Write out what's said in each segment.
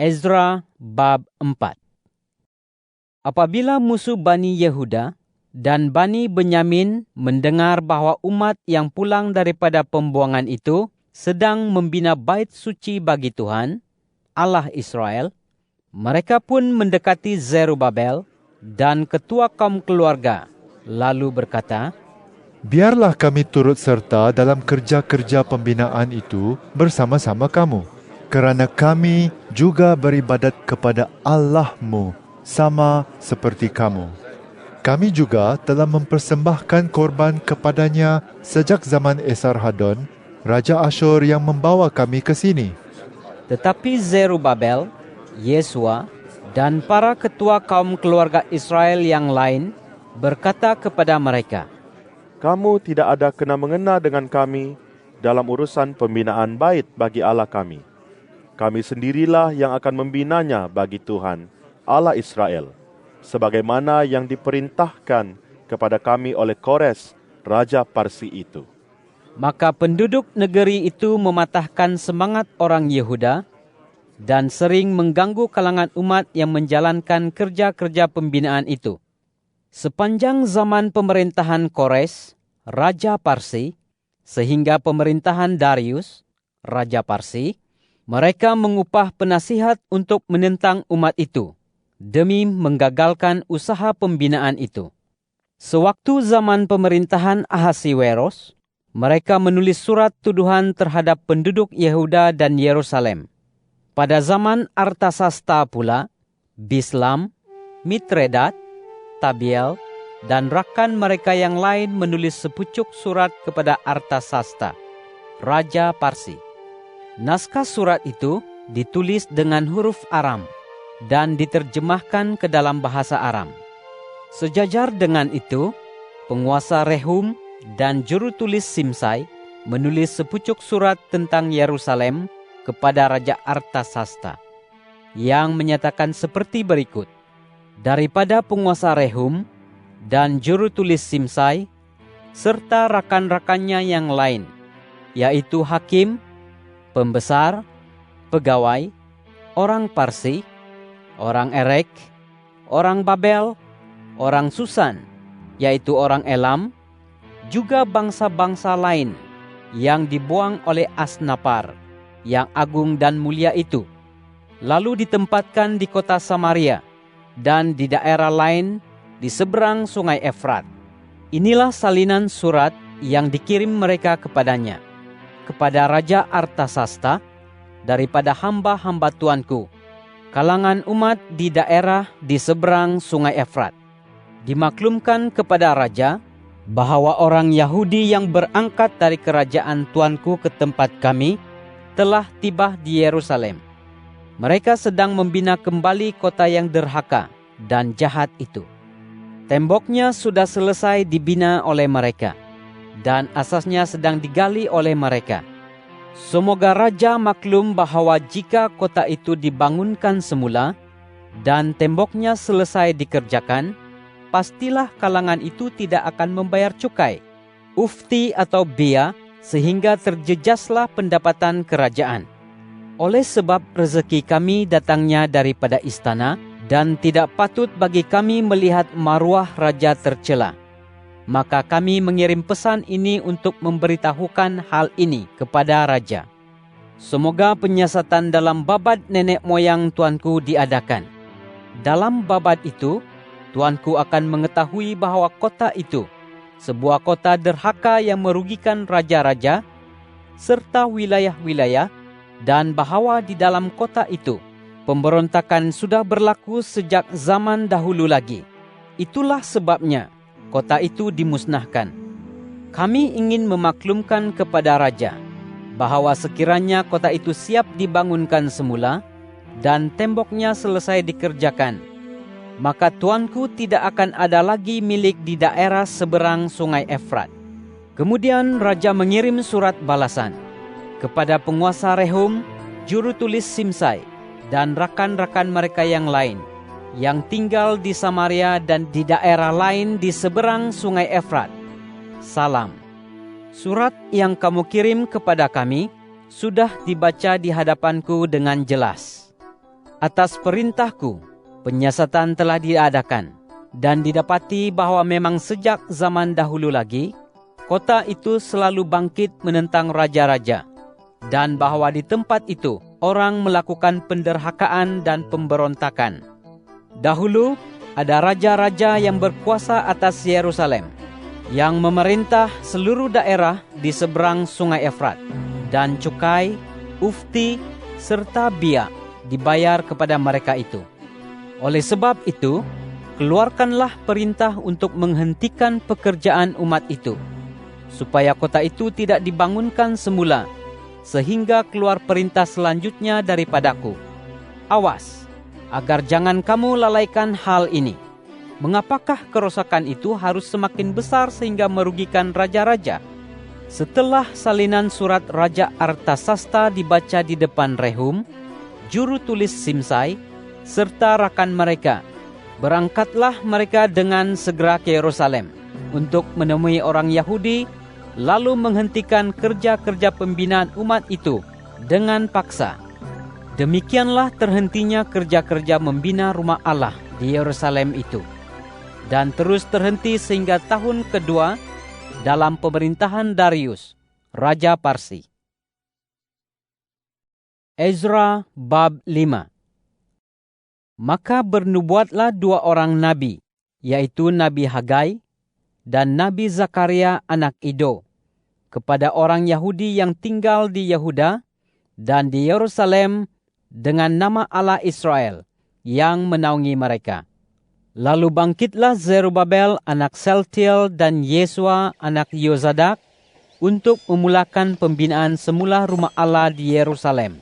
Ezra bab 4. Apabila musuh Bani Yehuda dan Bani Benyamin mendengar bahwa umat yang pulang daripada pembuangan itu sedang membina bait suci bagi Tuhan, Allah Israel, mereka pun mendekati Zerubabel dan ketua kaum keluarga, lalu berkata, "Biarlah kami turut serta dalam kerja-kerja pembinaan itu bersama-sama kamu, kerana kami juga beribadat kepada Allah-Mu sama seperti kamu. Kami juga telah mempersembahkan korban kepadanya sejak zaman Esarhadon, Raja Asyur yang membawa kami ke sini." Tetapi Zerubabel, Yesua, dan para ketua kaum keluarga Israel yang lain berkata kepada mereka, "Kamu tidak ada kena-mengena dengan kami dalam urusan pembinaan bait bagi Allah kami. Kami sendirilah yang akan membinanya bagi Tuhan, Allah Israel, sebagaimana yang diperintahkan kepada kami oleh Kores, Raja Parsi itu." Maka penduduk negeri itu mematahkan semangat orang Yehuda dan sering mengganggu kalangan umat yang menjalankan kerja-kerja pembinaan itu. Sepanjang zaman pemerintahan Kores, Raja Parsi, sehingga pemerintahan Darius, Raja Parsi, mereka mengupah penasihat untuk menentang umat itu, demi menggagalkan usaha pembinaan itu. Sewaktu zaman pemerintahan Ahasiweros, mereka menulis surat tuduhan terhadap penduduk Yehuda dan Yerusalem. Pada zaman Artasasta pula, Bislam, Mitredat, Tabiel, dan rakan mereka yang lain menulis sepucuk surat kepada Artasasta, Raja Parsi. Naskah surat itu ditulis dengan huruf Aram dan diterjemahkan ke dalam bahasa Aram. Sejajar dengan itu, penguasa Rehum dan juru tulis Simsai menulis sepucuk surat tentang Yerusalem kepada Raja Artasasta, yang menyatakan seperti berikut: daripada penguasa Rehum dan juru tulis Simsai, serta rakan-rakannya yang lain, yaitu hakim, pembesar, pegawai, orang Parsi, orang Erek, orang Babel, orang Susan, yaitu orang Elam, juga bangsa-bangsa lain yang dibuang oleh Asnapar, yang agung dan mulia itu, lalu ditempatkan di kota Samaria dan di daerah lain di seberang sungai Efrat. Inilah salinan surat yang dikirim mereka kepadanya, kepada Raja Artasasta, daripada hamba-hamba tuanku, kalangan umat di daerah di seberang sungai Efrat. Dimaklumkan kepada raja bahwa orang Yahudi yang berangkat dari kerajaan tuanku ke tempat kami telah tiba di Yerusalem. Mereka sedang membina kembali kota yang derhaka dan jahat itu. Temboknya sudah selesai dibina oleh mereka, dan asasnya sedang digali oleh mereka. Semoga raja maklum bahwa jika kota itu dibangunkan semula dan temboknya selesai dikerjakan, pastilah kalangan itu tidak akan membayar cukai, ufti atau bea, sehingga terjejaslah pendapatan kerajaan. Oleh sebab rezeki kami datangnya daripada istana, dan tidak patut bagi kami melihat maruah raja tercela. Maka kami mengirim pesan ini untuk memberitahukan hal ini kepada raja. Semoga penyiasatan dalam babad nenek moyang tuanku diadakan. Dalam babad itu, tuanku akan mengetahui bahwa kota itu sebuah kota derhaka yang merugikan raja-raja serta wilayah-wilayah, dan bahwa di dalam kota itu pemberontakan sudah berlaku sejak zaman dahulu lagi. Itulah sebabnya kota itu dimusnahkan. Kami ingin memaklumkan kepada raja bahwa sekiranya kota itu siap dibangunkan semula dan temboknya selesai dikerjakan, maka tuanku tidak akan ada lagi milik di daerah seberang sungai Efrat. Kemudian raja mengirim surat balasan kepada penguasa Rehum, juru tulis Simsai, dan rakan-rakan mereka yang lain, yang tinggal di Samaria dan di daerah lain di seberang sungai Efrat. Salam. Surat yang kamu kirim kepada kami sudah dibaca di hadapanku dengan jelas. Atas perintahku, penyiasatan telah diadakan, dan didapati bahwa memang sejak zaman dahulu lagi, kota itu selalu bangkit menentang raja-raja, dan bahwa di tempat itu orang melakukan penderhakaan dan pemberontakan. Dahulu ada raja-raja yang berkuasa atas Yerusalem, yang memerintah seluruh daerah di seberang Sungai Efrat, dan cukai, ufti, serta biak dibayar kepada mereka itu. Oleh sebab itu, keluarkanlah perintah untuk menghentikan pekerjaan umat itu, supaya kota itu tidak dibangunkan semula, sehingga keluar perintah selanjutnya daripadaku. Awas, agar jangan kamu lalaikan hal ini. Mengapakah kerosakan itu harus semakin besar sehingga merugikan raja-raja? Setelah salinan surat Raja Artasasta dibaca di depan Rehum, juru tulis Simsai, serta rakan mereka, berangkatlah mereka dengan segera ke Yerusalem untuk menemui orang Yahudi, lalu menghentikan kerja-kerja pembinaan umat itu dengan paksa. Demikianlah terhentinya kerja-kerja membina rumah Allah di Yerusalem itu, dan terus terhenti sehingga tahun kedua dalam pemerintahan Darius, Raja Parsi. Ezra bab 5. Maka bernubuatlah dua orang nabi, yaitu Nabi Hagai dan Nabi Zakaria anak Ido, kepada orang Yahudi yang tinggal di Yehuda dan di Yerusalem dengan nama Allah Israel yang menaungi mereka. Lalu bangkitlah Zerubabel anak Seltiel dan Yesua anak Yozadak untuk memulakan pembinaan semula rumah Allah di Yerusalem.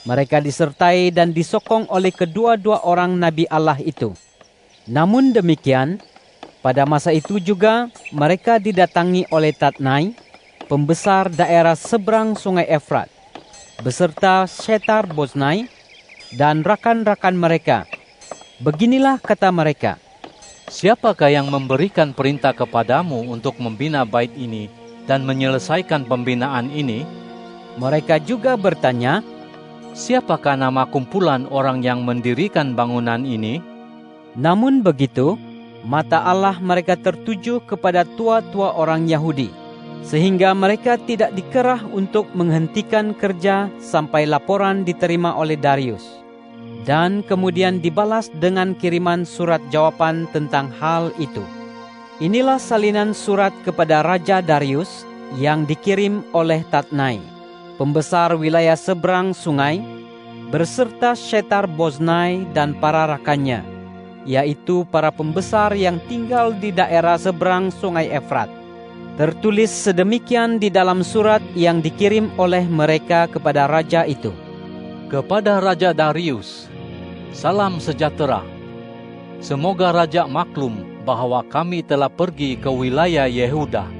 Mereka disertai dan disokong oleh kedua-dua orang Nabi Allah itu. Namun demikian, pada masa itu juga mereka didatangi oleh Tatnai, pembesar daerah seberang Sungai Efrat, beserta Shetar-Boznai dan rakan-rakan mereka. Beginilah kata mereka, "Siapakah yang memberikan perintah kepadamu untuk membina bait ini dan menyelesaikan pembinaan ini?" Mereka juga bertanya, "Siapakah nama kumpulan orang yang mendirikan bangunan ini?" Namun begitu, mata Allah mereka tertuju kepada tua-tua orang Yahudi, sehingga mereka tidak dikerah untuk menghentikan kerja sampai laporan diterima oleh Darius, dan kemudian dibalas dengan kiriman surat jawaban tentang hal itu. Inilah salinan surat kepada Raja Darius yang dikirim oleh Tatnai, pembesar wilayah seberang sungai, berserta Shetar-Boznai dan para rakannya, yaitu para pembesar yang tinggal di daerah seberang Sungai Efrat. Tertulis sedemikian di dalam surat yang dikirim oleh mereka kepada raja itu. Kepada Raja Darius, salam sejahtera. Semoga Raja maklum bahwa kami telah pergi ke wilayah Yehuda,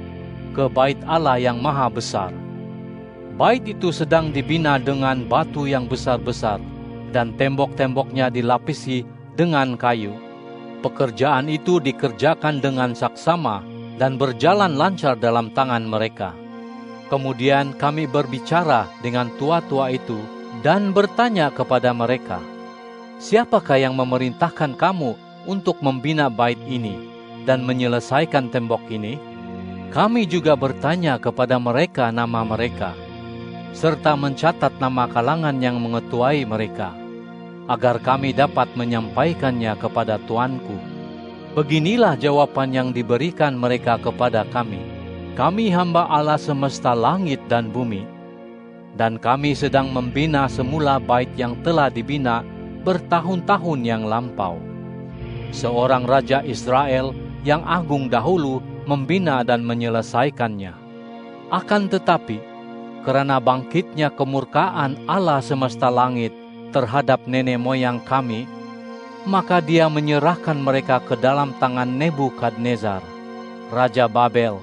ke bait Allah yang maha besar. Bait itu sedang dibina dengan batu yang besar-besar, dan tembok-temboknya dilapisi dengan kayu. Pekerjaan itu dikerjakan dengan saksama dan berjalan lancar dalam tangan mereka. Kemudian kami berbicara dengan tua-tua itu dan bertanya kepada mereka, "Siapakah yang memerintahkan kamu untuk membina bait ini dan menyelesaikan tembok ini?" Kami juga bertanya kepada mereka nama mereka, serta mencatat nama kalangan yang mengetuai mereka, agar kami dapat menyampaikannya kepada tuanku. Beginilah jawaban yang diberikan mereka kepada kami. "Kami hamba Allah semesta langit dan bumi, dan kami sedang membina semula bait yang telah dibina bertahun-tahun yang lampau. Seorang Raja Israel yang agung dahulu membina dan menyelesaikannya. Akan tetapi, karena bangkitnya kemurkaan Allah semesta langit terhadap nenek moyang kami, maka Dia menyerahkan mereka ke dalam tangan Nebukadnezar, Raja Babel,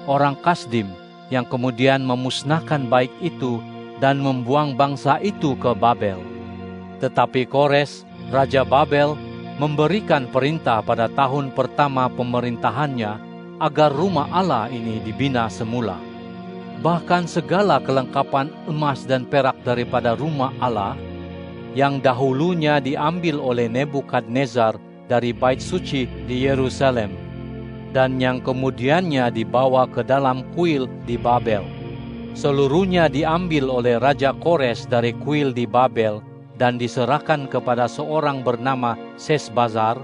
orang Kasdim, yang kemudian memusnahkan bait itu dan membuang bangsa itu ke Babel. Tetapi Kores, Raja Babel, memberikan perintah pada tahun pertama pemerintahannya agar rumah Allah ini dibina semula. Bahkan segala kelengkapan emas dan perak daripada rumah Allah yang dahulunya diambil oleh Nebukadnezar dari bait suci di Yerusalem, dan yang kemudiannya dibawa ke dalam kuil di Babel. Seluruhnya diambil oleh Raja Kores dari kuil di Babel dan diserahkan kepada seorang bernama Sesbazar,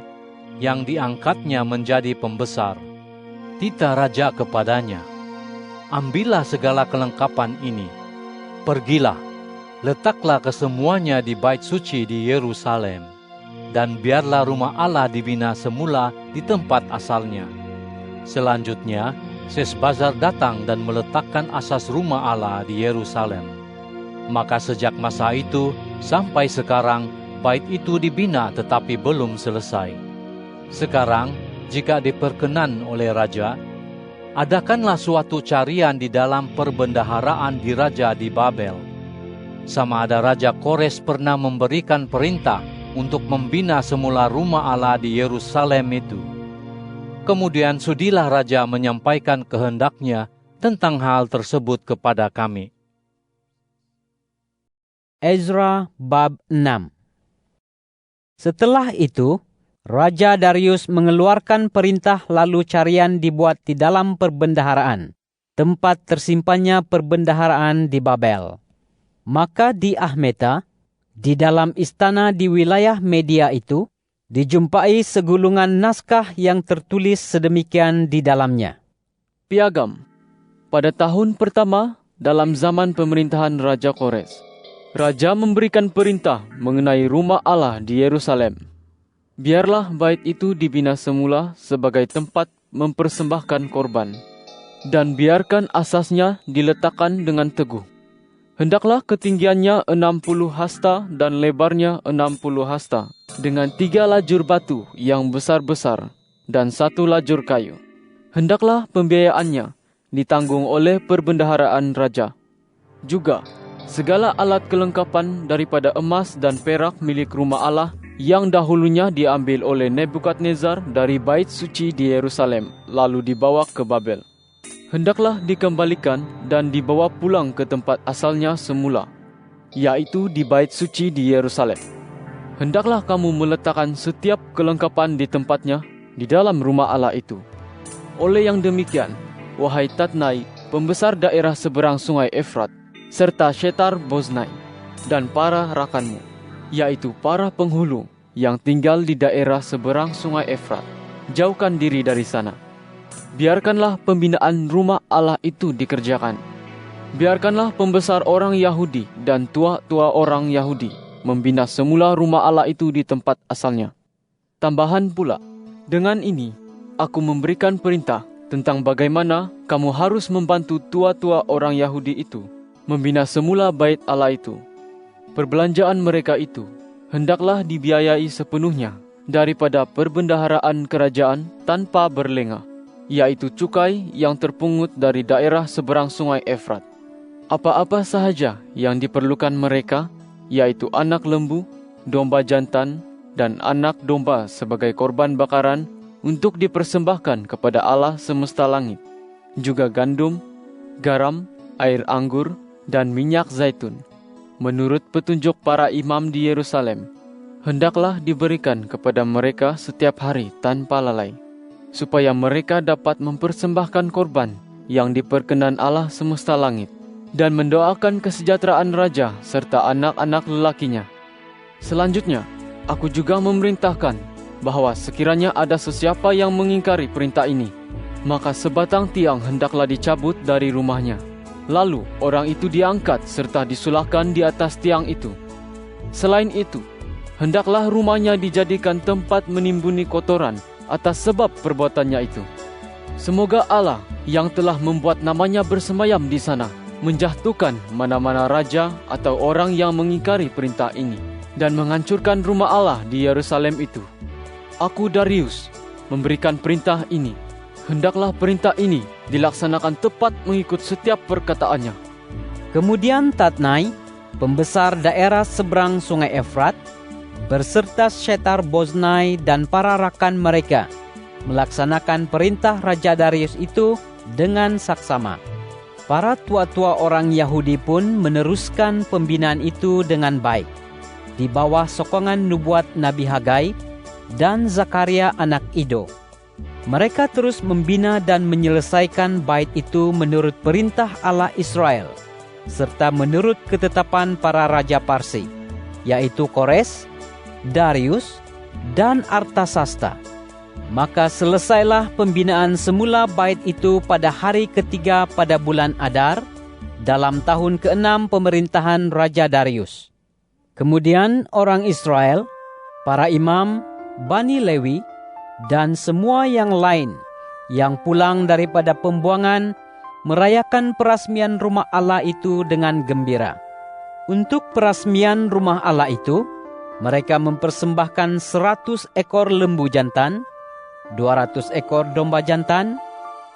yang diangkatnya menjadi pembesar. Tita raja kepadanya, "Ambillah segala kelengkapan ini, pergilah, letaklah kesemuanya di bait suci di Yerusalem, dan biarlah rumah Allah dibina semula di tempat asalnya." Selanjutnya, Sesbazar datang dan meletakkan asas rumah Allah di Yerusalem. Maka sejak masa itu sampai sekarang, bait itu dibina tetapi belum selesai. Sekarang, jika diperkenan oleh raja, adakanlah suatu carian di dalam perbendaharaan di raja di Babel. Sama ada Raja Kores pernah memberikan perintah untuk membina semula rumah Allah di Yerusalem itu. Kemudian sudilah raja menyampaikan kehendaknya tentang hal tersebut kepada kami. Ezra bab 6. Setelah itu, Raja Darius mengeluarkan perintah lalu carian dibuat di dalam perbendaharaan, tempat tersimpannya perbendaharaan di Babel. Maka di Ahmeta, di dalam istana di wilayah Media itu, dijumpai segulungan naskah yang tertulis sedemikian di dalamnya. Piagam. Pada tahun pertama dalam zaman pemerintahan Raja Kores, Raja memberikan perintah mengenai rumah Allah di Yerusalem. Biarlah bait itu dibina semula sebagai tempat mempersembahkan korban, dan biarkan asasnya diletakkan dengan teguh. Hendaklah ketinggiannya 60 hasta dan lebarnya 60 hasta, dengan 3 lajur batu yang besar-besar dan 1 lajur kayu. Hendaklah pembiayaannya ditanggung oleh perbendaharaan raja. Juga, segala alat kelengkapan daripada emas dan perak milik rumah Allah yang dahulunya diambil oleh Nebukadnezar dari bait suci di Yerusalem, lalu dibawa ke Babel, hendaklah dikembalikan dan dibawa pulang ke tempat asalnya semula, yaitu di bait suci di Yerusalem. Hendaklah kamu meletakkan setiap kelengkapan di tempatnya di dalam rumah Allah itu. Oleh yang demikian, wahai Tatnai, pembesar daerah seberang sungai Efrat, serta Syetar-Boznai, dan para rakanmu, yaitu para penghulu yang tinggal di daerah seberang sungai Efrat, jauhkan diri dari sana. Biarkanlah pembinaan rumah Allah itu dikerjakan. Biarkanlah pembesar orang Yahudi dan tua-tua orang Yahudi membina semula rumah Allah itu di tempat asalnya. Tambahan pula, dengan ini aku memberikan perintah tentang bagaimana kamu harus membantu tua-tua orang Yahudi itu membina semula bait Allah itu. Perbelanjaan mereka itu hendaklah dibiayai sepenuhnya daripada perbendaharaan kerajaan tanpa berlengah, yaitu cukai yang terpungut dari daerah seberang sungai Efrat. Apa-apa sahaja yang diperlukan mereka, yaitu anak lembu, domba jantan, dan anak domba sebagai korban bakaran untuk dipersembahkan kepada Allah semesta langit, juga gandum, garam, air anggur, dan minyak zaitun, menurut petunjuk para imam di Yerusalem, hendaklah diberikan kepada mereka setiap hari tanpa lalai, supaya mereka dapat mempersembahkan korban yang diperkenan Allah semesta langit, dan mendoakan kesejahteraan raja serta anak-anak lelakinya. Selanjutnya, aku juga memerintahkan bahwa sekiranya ada sesiapa yang mengingkari perintah ini, maka sebatang tiang hendaklah dicabut dari rumahnya. Lalu orang itu diangkat serta disulahkan di atas tiang itu. Selain itu, hendaklah rumahnya dijadikan tempat menimbuni kotoran atas sebab perbuatannya itu. Semoga Allah yang telah membuat namanya bersemayam di sana menjatuhkan mana-mana raja atau orang yang mengingkari perintah ini dan menghancurkan rumah Allah di Yerusalem itu. Aku Darius memberikan perintah ini. Hendaklah perintah ini dilaksanakan tepat mengikut setiap perkataannya. Kemudian Tatnai, pembesar daerah seberang sungai Efrat, berserta Syetar-Boznai dan para rakan mereka, melaksanakan perintah Raja Darius itu dengan saksama. Para tua-tua orang Yahudi pun meneruskan pembinaan itu dengan baik. di bawah sokongan nubuat Nabi Hagai dan Zakaria anak Ido. Mereka terus membina dan menyelesaikan bait itu menurut perintah Allah Israel, serta menurut ketetapan para raja Parsi, yaitu Kores, Darius, dan Artasasta. Maka selesailah pembinaan semula bait itu pada hari ketiga pada bulan Adar, dalam tahun ke-6 pemerintahan Raja Darius. Kemudian orang Israel, para imam, Bani Lewi, dan semua yang lain yang pulang daripada pembuangan merayakan perasmian rumah Allah itu dengan gembira. Untuk perasmian rumah Allah itu, mereka mempersembahkan 100 ekor lembu jantan, 200 ekor domba jantan,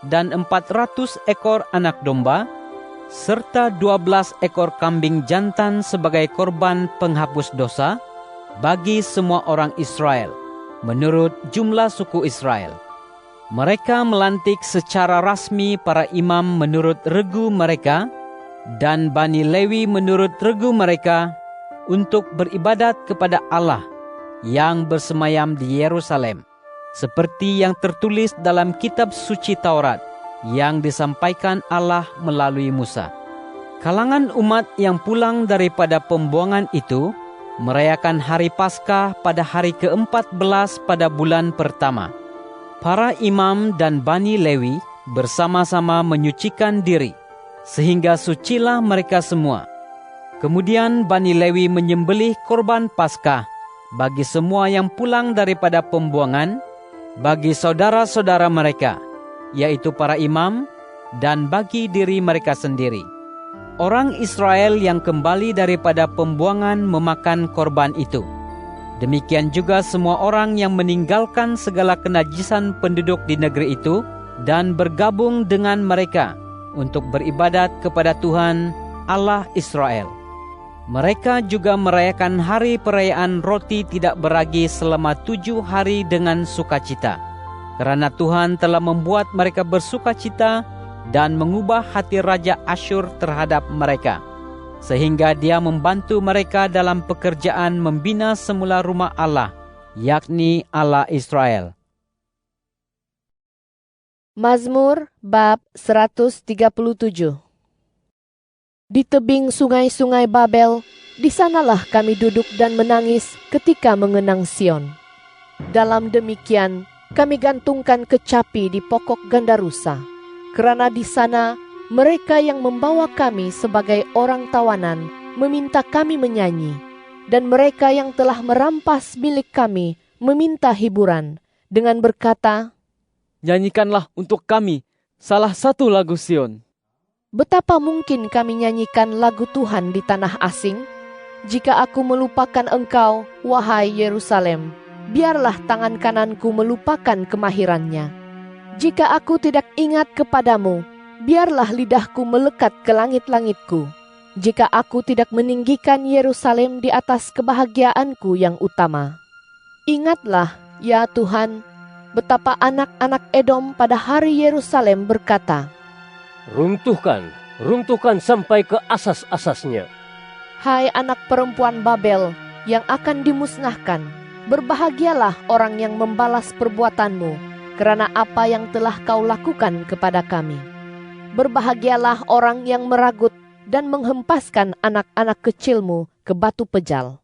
dan 400 ekor anak domba, serta 12 ekor kambing jantan sebagai korban penghapus dosa bagi semua orang Israel, menurut jumlah suku Israel. Mereka melantik secara rasmi para imam menurut regu mereka, dan Bani Lewi menurut regu mereka, untuk beribadat kepada Allah yang bersemayam di Yerusalem, seperti yang tertulis dalam kitab suci Taurat yang disampaikan Allah melalui Musa. Kalangan umat yang pulang daripada pembuangan itu merayakan hari Paskah pada hari ke-14 pada bulan pertama. Para imam dan Bani Lewi bersama-sama menyucikan diri, sehingga sucilah mereka semua. Kemudian Bani Lewi menyembelih korban Paskah bagi semua yang pulang daripada pembuangan, bagi saudara-saudara mereka, yaitu para imam, dan bagi diri mereka sendiri. Orang Israel yang kembali daripada pembuangan memakan korban itu. Demikian juga semua orang yang meninggalkan segala kenajisan penduduk di negeri itu dan bergabung dengan mereka untuk beribadat kepada Tuhan Allah Israel. Mereka juga merayakan hari perayaan roti tidak beragi selama 7 hari dengan sukacita, karena Tuhan telah membuat mereka bersukacita dan mengubah hati Raja Asyur terhadap mereka, sehingga dia membantu mereka dalam pekerjaan membina semula rumah Allah, yakni Allah Israel. Mazmur bab 137. Di tebing sungai-sungai Babel, di sanalah kami duduk dan menangis ketika mengenang Sion. Dalam demikian, kami gantungkan kecapi di pokok gandarusa, kerana di sana mereka yang membawa kami sebagai orang tawanan meminta kami menyanyi, dan mereka yang telah merampas milik kami meminta hiburan dengan berkata, Nyanyikanlah untuk kami salah satu lagu Sion. betapa mungkin kami nyanyikan lagu Tuhan di tanah asing? Jika aku melupakan engkau, wahai Yerusalem, biarlah tangan kananku melupakan kemahirannya. Jika aku tidak ingat kepadamu, biarlah lidahku melekat ke langit-langitku. Jika aku tidak meninggikan Yerusalem di atas kebahagiaanku yang utama. Ingatlah, ya Tuhan, betapa anak-anak Edom pada hari Yerusalem berkata, Runtuhkan, runtuhkan sampai ke asas-asasnya. Hai anak perempuan Babel yang akan dimusnahkan, berbahagialah orang yang membalas perbuatanmu, karena apa yang telah kau lakukan kepada kami. Berbahagialah orang yang meragut dan menghempaskan anak-anak kecilmu ke batu pejal.